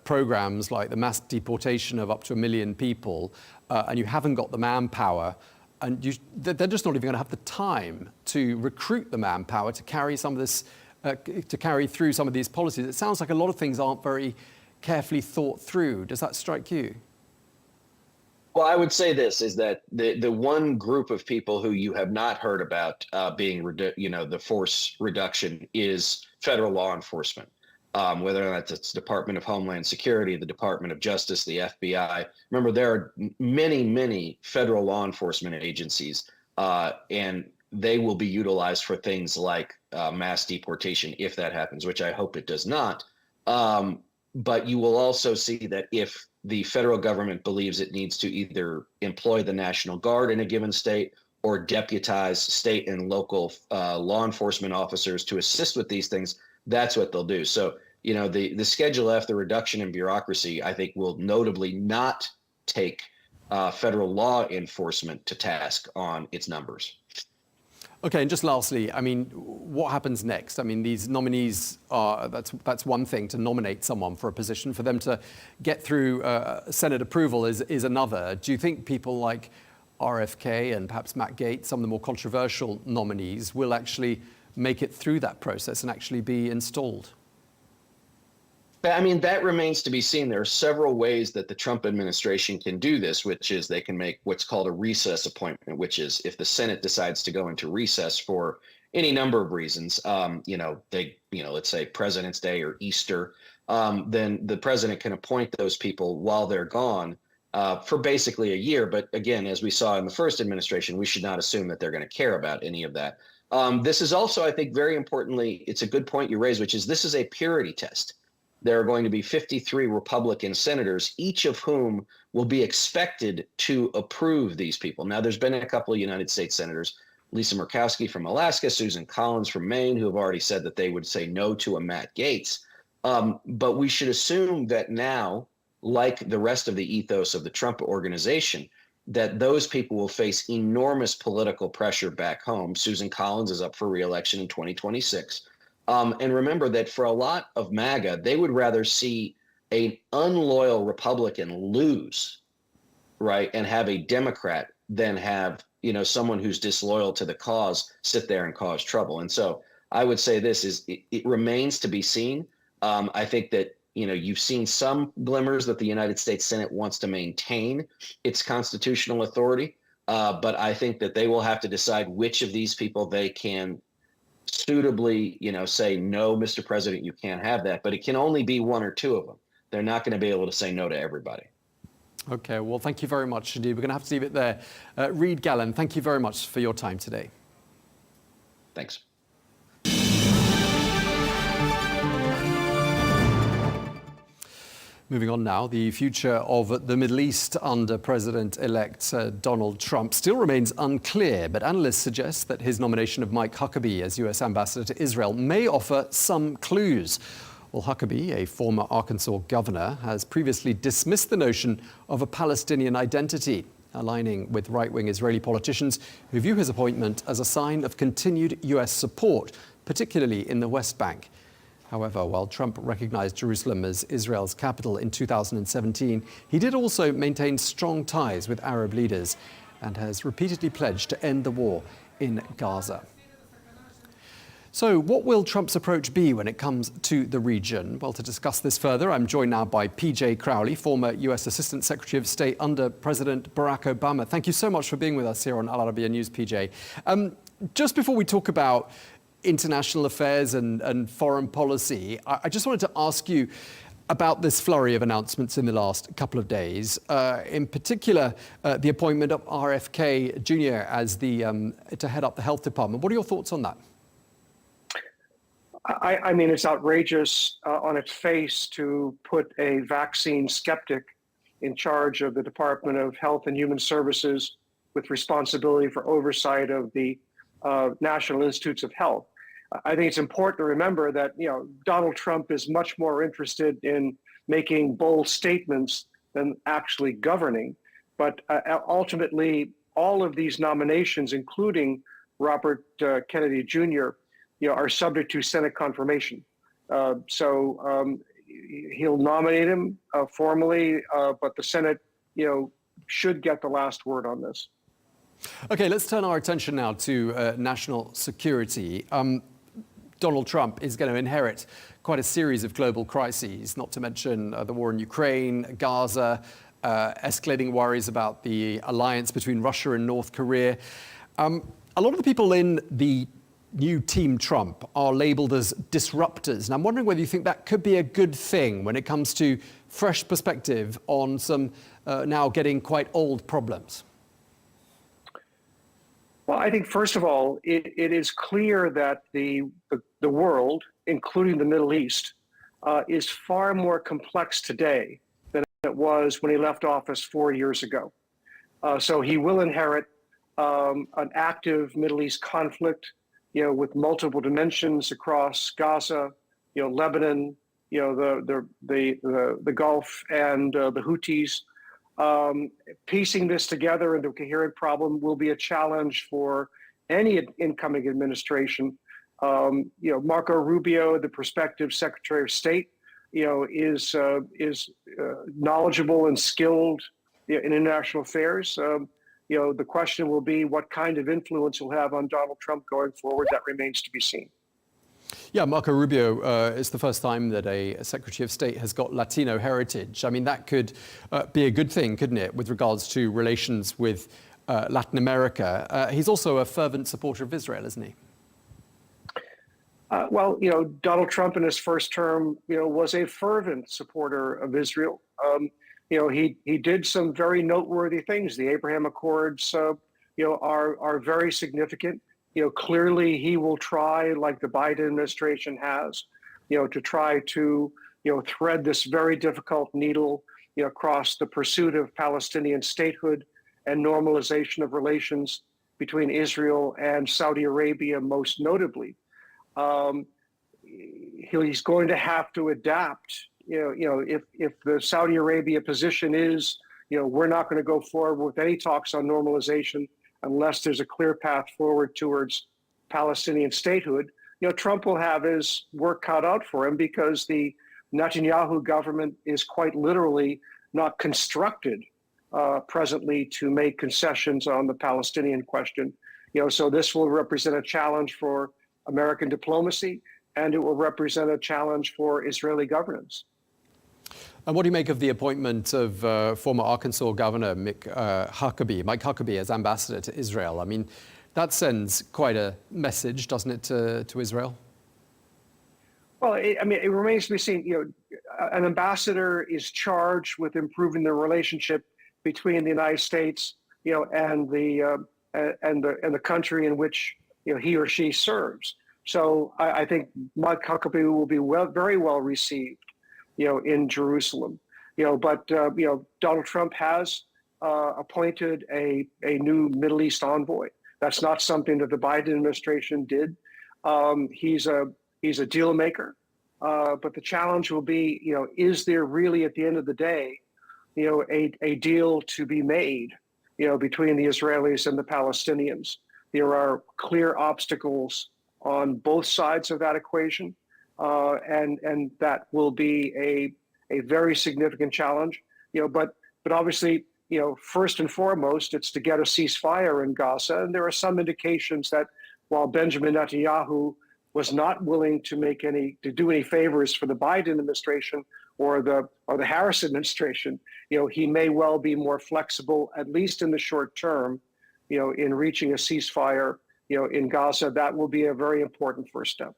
programs like the mass deportation of up to 1 million people, and you haven't got the manpower, and they're just not even going to have the time to recruit the manpower to carry some of this, to carry through some of these policies. It sounds like a lot of things aren't very carefully thought through. Does that strike you? Well, I would say this is that the one group of people who you have not heard about being, the force reduction is federal law enforcement, whether or not it's Department of Homeland Security, the Department of Justice, the FBI. Remember, there are many, many federal law enforcement agencies, and they will be utilized for things like mass deportation if that happens, which I hope it does not. But you will also see that if the federal government believes it needs to either employ the National Guard in a given state or deputize state and local law enforcement officers to assist with these things, that's what they'll do. So, the Schedule F, the reduction in bureaucracy, I think will notably not take federal law enforcement to task on its numbers. Okay, and just lastly, I mean, what happens next? I mean, these nominees that's one thing to nominate someone for a position. For them to get through Senate approval is another. Do you think people like RFK and perhaps Matt Gaetz, some of the more controversial nominees, will actually make it through that process and actually be installed? I mean, that remains to be seen. There are several ways that the Trump administration can do this, which is they can make what's called a recess appointment, which is if the Senate decides to go into recess for any number of reasons, let's say President's Day or Easter, then the president can appoint those people while they're gone for basically a year. But again, as we saw in the first administration, we should not assume that they're going to care about any of that. This is also, I think, very importantly, it's a good point you raise, which is this is a purity test. There are going to be 53 Republican senators, each of whom will be expected to approve these people. Now, there's been a couple of United States senators, Lisa Murkowski from Alaska, Susan Collins from Maine, who have already said that they would say no to a Matt Gaetz. But we should assume that now, like the rest of the ethos of the Trump organization, that those people will face enormous political pressure back home. Susan Collins is up for re-election in 2026. And remember that for a lot of MAGA, they would rather see an unloyal Republican lose, right, and have a Democrat than have, someone who's disloyal to the cause sit there and cause trouble. And so I would say this is it remains to be seen. I think that, you've seen some glimmers that the United States Senate wants to maintain its constitutional authority. But I think that they will have to decide which of these people they can suitably, say, no, Mr. President, you can't have that. But it can only be one or two of them. They're not going to be able to say no to everybody. Okay, well, thank you very much indeed. We're going to have to leave it there. Reed Galen, thank you very much for your time today. Thanks. Moving on now, the future of the Middle East under President-elect Donald Trump still remains unclear, but analysts suggest that his nomination of Mike Huckabee as U.S. ambassador to Israel may offer some clues. Well, Huckabee, a former Arkansas governor, has previously dismissed the notion of a Palestinian identity, aligning with right-wing Israeli politicians who view his appointment as a sign of continued U.S. support, particularly in the West Bank. However, while Trump recognized Jerusalem as Israel's capital in 2017, he did also maintain strong ties with Arab leaders and has repeatedly pledged to end the war in Gaza. So what will Trump's approach be when it comes to the region? Well, to discuss this further, I'm joined now by PJ Crowley, former US Assistant Secretary of State under President Barack Obama. Thank you so much for being with us here on Al Arabiya News, PJ. Just before we talk about international affairs and foreign policy, I just wanted to ask you about this flurry of announcements in the last couple of days, in particular the appointment of RFK Jr. as to head up the health department. What are your thoughts on that? I mean, it's outrageous on its face to put a vaccine skeptic in charge of the Department of Health and Human Services with responsibility for oversight of the National Institutes of Health. I think it's important to remember that, Donald Trump is much more interested in making bold statements than actually governing. But ultimately, all of these nominations, including Robert Kennedy Jr., are subject to Senate confirmation. So he'll nominate him formally, but the Senate, should get the last word on this. Okay, let's turn our attention now to national security. Donald Trump is going to inherit quite a series of global crises, not to mention the war in Ukraine, Gaza, escalating worries about the alliance between Russia and North Korea. A lot of the people in the new Team Trump are labeled as disruptors. And I'm wondering whether you think that could be a good thing when it comes to fresh perspective on some now getting quite old problems. Well, I think, first of all, it is clear that the world, including the Middle East, is far more complex today than it was when he left office 4 years ago. So he will inherit an active Middle East conflict, with multiple dimensions across Gaza, Lebanon, the Gulf and the Houthis. Piecing this together into a coherent problem will be a challenge for any incoming administration. Marco Rubio, the prospective Secretary of State, is knowledgeable and skilled in international affairs. The question will be what kind of influence he'll have on Donald Trump going forward. That remains to be seen. Yeah, Marco Rubio is the first time that a Secretary of State has got Latino heritage. I mean, that could be a good thing, couldn't it, with regards to relations with Latin America. He's also a fervent supporter of Israel, isn't he? Well, Donald Trump in his first term, was a fervent supporter of Israel. He did some very noteworthy things. The Abraham Accords, are very significant. Clearly he will try, like the Biden administration has, to try to, thread this very difficult needle, across the pursuit of Palestinian statehood and normalization of relations between Israel and Saudi Arabia, most notably. He's going to have to adapt. If the Saudi Arabia position is, we're not going to go forward with any talks on normalization unless there's a clear path forward towards Palestinian statehood, Trump will have his work cut out for him because the Netanyahu government is quite literally not constructed presently to make concessions on the Palestinian question. So this will represent a challenge for American diplomacy, and it will represent a challenge for Israeli governance. And what do you make of the appointment of former Arkansas Governor Mike Huckabee as ambassador to Israel? I mean, that sends quite a message, doesn't it, to Israel? Well, it remains to be seen. An ambassador is charged with improving the relationship between the United States, and the country in which he or she serves. So I think Mike Huckabee will be very well received, in Jerusalem. But Donald Trump has appointed a new Middle East envoy. That's not something that the Biden administration did. He's a deal maker, but the challenge will be, is there really at the end of the day, a deal to be made, between the Israelis and the Palestinians? There are clear obstacles on both sides of that equation, and that will be a very significant challenge. But obviously, first and foremost, it's to get a ceasefire in Gaza, and there are some indications that while Benjamin Netanyahu was not willing to do any favors for the Biden administration or the Harris administration, he may well be more flexible, at least in the short term, in reaching a ceasefire, in Gaza. That will be a very important first step.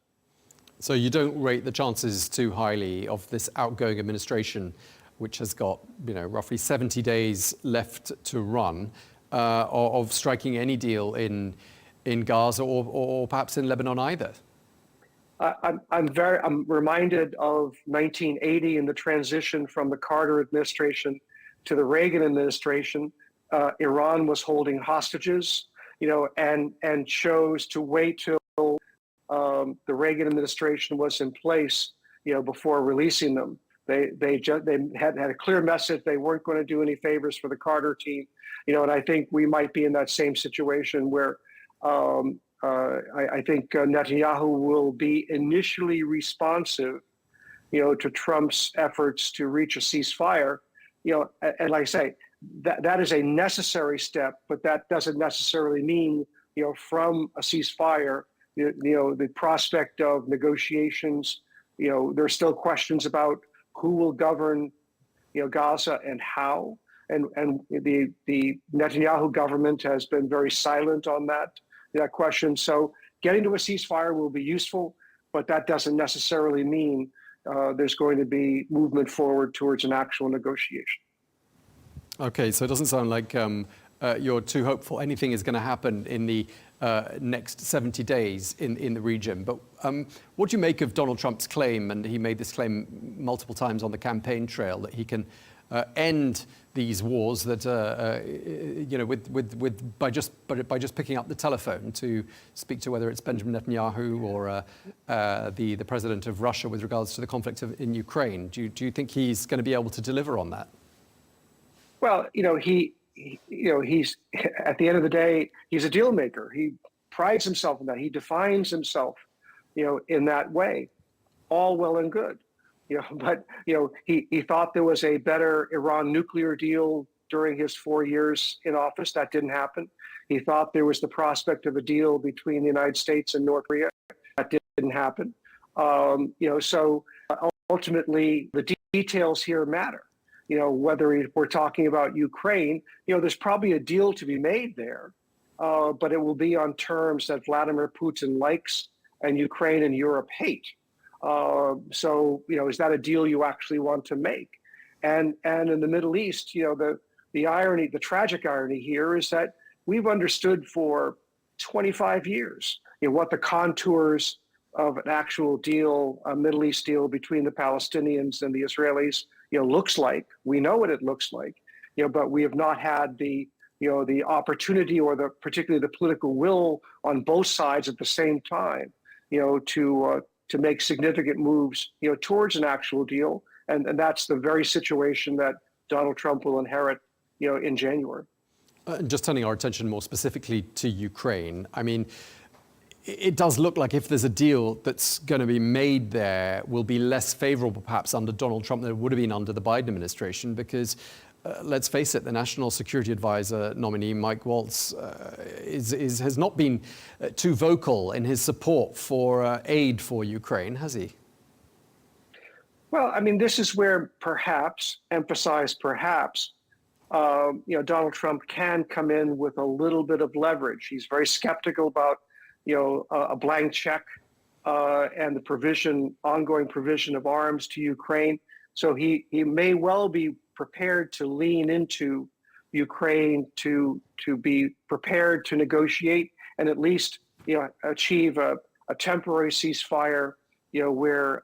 So you don't rate the chances too highly of this outgoing administration, which has got, roughly 70 days left to run, of striking any deal in Gaza or perhaps in Lebanon either? I'm reminded of 1980 and the transition from the Carter administration to the Reagan administration. Iran was holding hostages, and chose to wait till the Reagan administration was in place, before releasing them. They had a clear message they weren't going to do any favors for the Carter team, and I think we might be in that same situation where I think Netanyahu will be initially responsive, to Trump's efforts to reach a ceasefire, and like I say, that is a necessary step, but that doesn't necessarily mean, from a ceasefire, the prospect of negotiations. There's still questions about who will govern, Gaza and how, and the Netanyahu government has been very silent on that question. So getting to a ceasefire will be useful, but that doesn't necessarily mean there's going to be movement forward towards an actual negotiation. Okay, so it doesn't sound like you're too hopeful anything is going to happen in the next 70 days in the region. But what do you make of Donald Trump's claim, and he made this claim multiple times on the campaign trail, that he can end these wars that by just picking up the telephone to speak to whether it's Benjamin Netanyahu or the president of Russia with regards to the conflict in Ukraine? Do you think he's going to be able to deliver on that? Well, he's at the end of the day, he's a deal maker. He prides himself in that. He defines himself, in that way. All well and good. But he thought there was a better Iran nuclear deal during his 4 years in office. That didn't happen. He thought there was the prospect of a deal between the United States and North Korea. That didn't happen. So ultimately, the details here matter. Whether we're talking about Ukraine, there's probably a deal to be made there, but it will be on terms that Vladimir Putin likes and Ukraine and Europe hate. So, is that a deal you actually want to make? And in the Middle East, the irony, the tragic irony here is that we've understood for 25 years, what the contours of an actual deal, a Middle East deal between the Palestinians and the Israelis, looks like. We know what it looks like, but we have not had the opportunity or particularly the political will on both sides at the same time, to make significant moves, towards an actual deal. And that's the very situation that Donald Trump will inherit, in January. Just turning our attention more specifically to Ukraine, I mean, it does look like if there's a deal that's going to be made there, will be less favorable perhaps under Donald Trump than it would have been under the Biden administration, because let's face it, the National Security Advisor nominee, Mike Waltz, has not been too vocal in his support for aid for Ukraine, has he? Well, I mean, this is where perhaps, Donald Trump can come in with a little bit of leverage. He's very skeptical about a blank check and the ongoing provision of arms to Ukraine. So he may well be prepared to lean into Ukraine to be prepared to negotiate and at least achieve a temporary ceasefire, where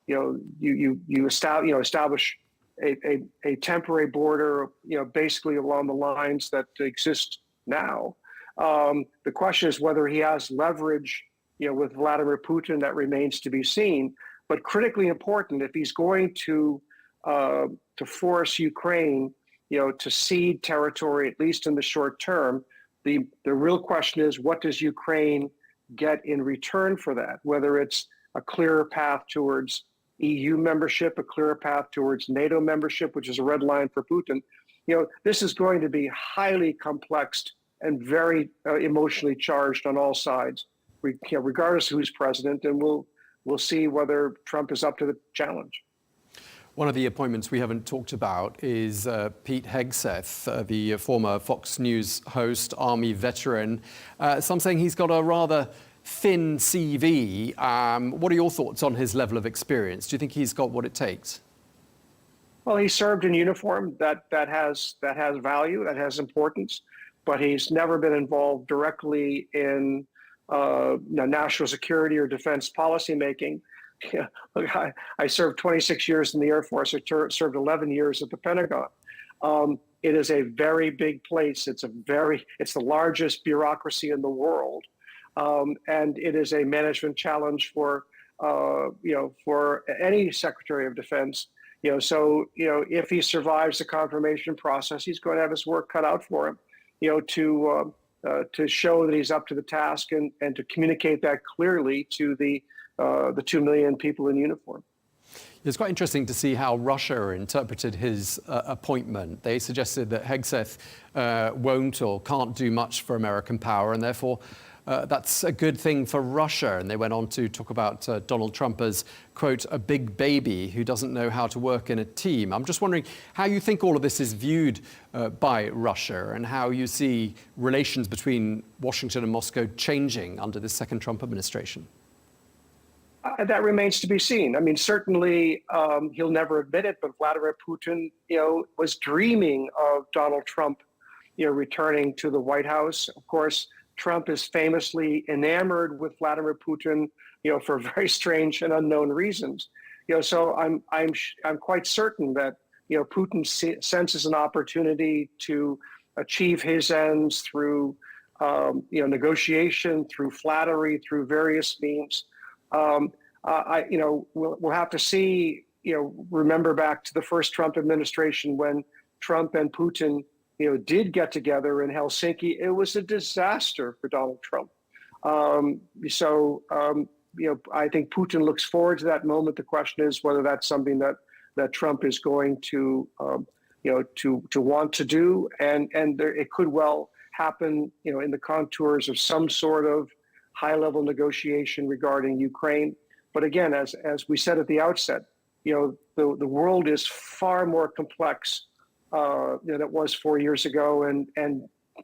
you establish a temporary border, basically along the lines that exist now. The question is whether he has leverage, with Vladimir Putin. That remains to be seen. But critically important, if he's going to force Ukraine, to cede territory, at least in the short term, the real question is, what does Ukraine get in return for that? Whether it's a clearer path towards EU membership, a clearer path towards NATO membership, which is a red line for Putin. This is going to be highly complex and very emotionally charged on all sides, regardless of who's president. And we'll see whether Trump is up to the challenge. One of the appointments we haven't talked about is Pete Hegseth, the former Fox News host, Army veteran. Some saying he's got a rather thin CV. What are your thoughts on his level of experience? Do you think he's got what it takes? Well, he served in uniform. That has value, that has importance, but he's never been involved directly in national security or defense policymaking. Look, I served 26 years in the Air Force. I served 11 years at the Pentagon. It is a very big place. It's the largest bureaucracy in the world. And it is a management challenge for any Secretary of Defense. So if he survives the confirmation process, he's going to have his work cut out for him. To show that he's up to the task and to communicate that clearly to the 2 million people in uniform. It's quite interesting to see how Russia interpreted his appointment. They suggested that Hegseth won't or can't do much for American power, and therefore that's a good thing for Russia. And they went on to talk about Donald Trump as, quote, a big baby who doesn't know how to work in a team. I'm just wondering how you think all of this is viewed by Russia and how you see relations between Washington and Moscow changing under this second Trump administration. That remains to be seen. I mean, certainly he'll never admit it, but Vladimir Putin, was dreaming of Donald Trump, returning to the White House. Of course, Trump is famously enamored with Vladimir Putin, for very strange and unknown reasons. So I'm quite certain that Putin senses an opportunity to achieve his ends through negotiation, through flattery, through various means. We'll have to see. Remember back to the first Trump administration when Trump and Putin did get together in Helsinki. It was a disaster for Donald Trump. I think Putin looks forward to that moment. The question is whether that's something that Trump is going to want to do, and it could well happen, in the contours of some sort of high-level negotiation regarding Ukraine. But again, as we said at the outset, the world is far more complex than it was 4 years ago, and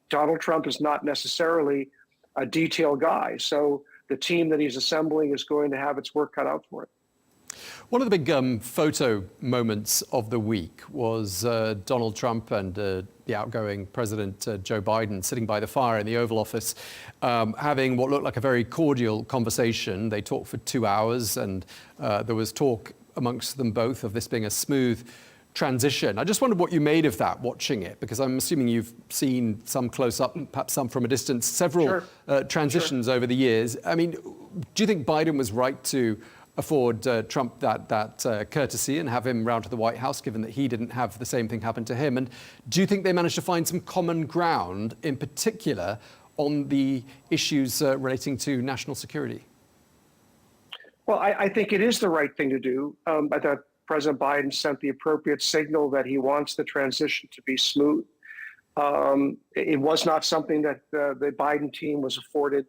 Donald Trump is not necessarily a detail guy. So the team that he's assembling is going to have its work cut out for it. One of the big photo moments of the week was Donald Trump and the outgoing President Joe Biden sitting by the fire in the Oval Office, having what looked like a very cordial conversation. They talked for 2 hours, and there was talk amongst them both of this being a smooth transition. I just wondered what you made of that, watching it, because I'm assuming you've seen some close up, perhaps some from a distance, several transitions over the years. I mean, do you think Biden was right to afford Trump that courtesy and have him round to the White House, given that he didn't have the same thing happen to him? And do you think they managed to find some common ground, in particular, on the issues relating to national security? Well, I think it is the right thing to do. I thought President Biden sent the appropriate signal that he wants the transition to be smooth. It was not something that the Biden team was afforded,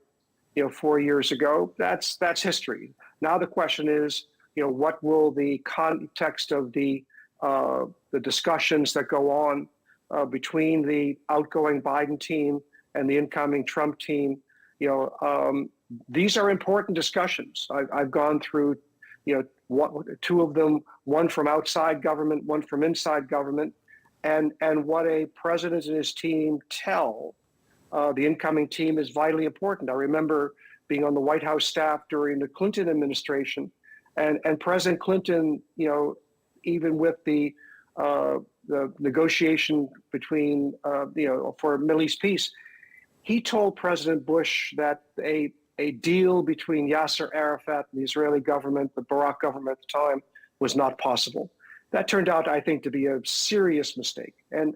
4 years ago. That's history. Now the question is, what will the context of the discussions that go on between the outgoing Biden team and the incoming Trump team? These are important discussions. I've gone through, two of them, one from outside government, one from inside government. and what a president and his team tell the incoming team is vitally important. I remember being on the White House staff during the Clinton administration, and President Clinton, even with the negotiation between, for Middle East peace, he told President Bush that a deal between Yasser Arafat and the Israeli government, the Barak government at the time, was not possible. That turned out, I think, to be a serious mistake. And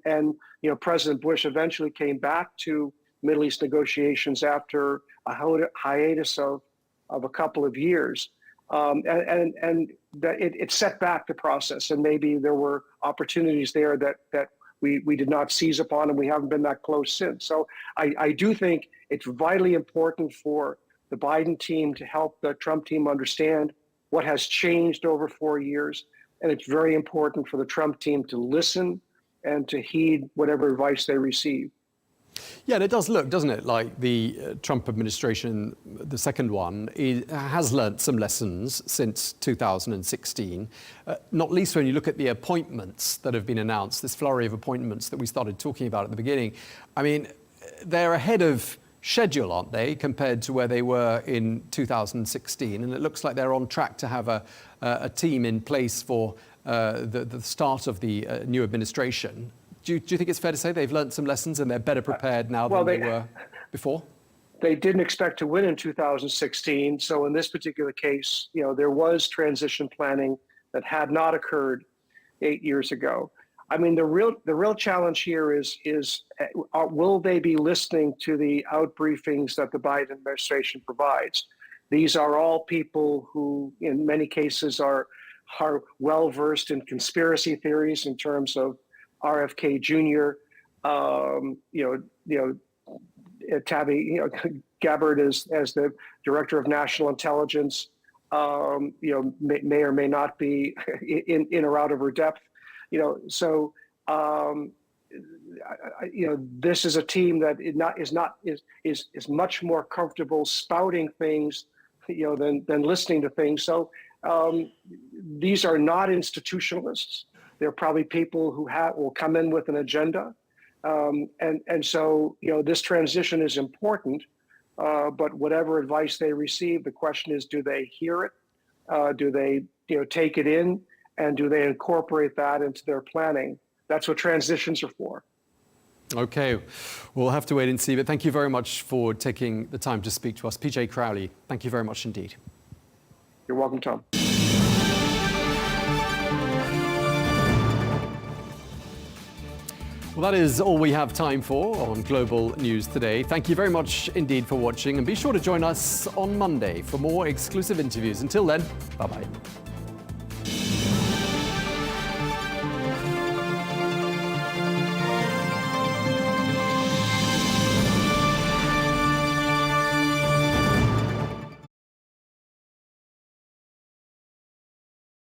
President Bush eventually came back to Middle East negotiations after a hiatus of a couple of years. And it set back the process, and maybe there were opportunities there that we did not seize upon, and we haven't been that close since. So I do think it's vitally important for the Biden team to help the Trump team understand what has changed over 4 years. And it's very important for the Trump team to listen and to heed whatever advice they receive. Yeah, and it does look, doesn't it, like the Trump administration, the second one, has learnt some lessons since 2016, not least when you look at the appointments that have been announced, this flurry of appointments that we started talking about at the beginning. I mean, they're ahead of schedule, aren't they, compared to where they were in 2016? And it looks like they're on track to have a team in place for the start of the new administration. Do you think it's fair to say they've learned some lessons and they're better prepared now than they were before? They didn't expect to win in 2016. So in this particular case, there was transition planning that had not occurred 8 years ago. I mean, the real challenge here is will they be listening to the out briefings that the Biden administration provides? These are all people who, in many cases, are well versed in conspiracy theories in terms of RFK Jr. Tabby Gabbard as the director of national intelligence. May or may not be in or out of her depth. So this is a team that is much more comfortable spouting things, than listening to things. So these are not institutionalists. They're probably people who will come in with an agenda, and so this transition is important. But whatever advice they receive, the question is: do they hear it? Do they take it in? And do they incorporate that into their planning? That's what transitions are for. Okay, we'll have to wait and see. But thank you very much for taking the time to speak to us. PJ Crowley, thank you very much indeed. You're welcome, Tom. Well, that is all we have time for on Global News Today. Thank you very much indeed for watching, and be sure to join us on Monday for more exclusive interviews. Until then, bye-bye.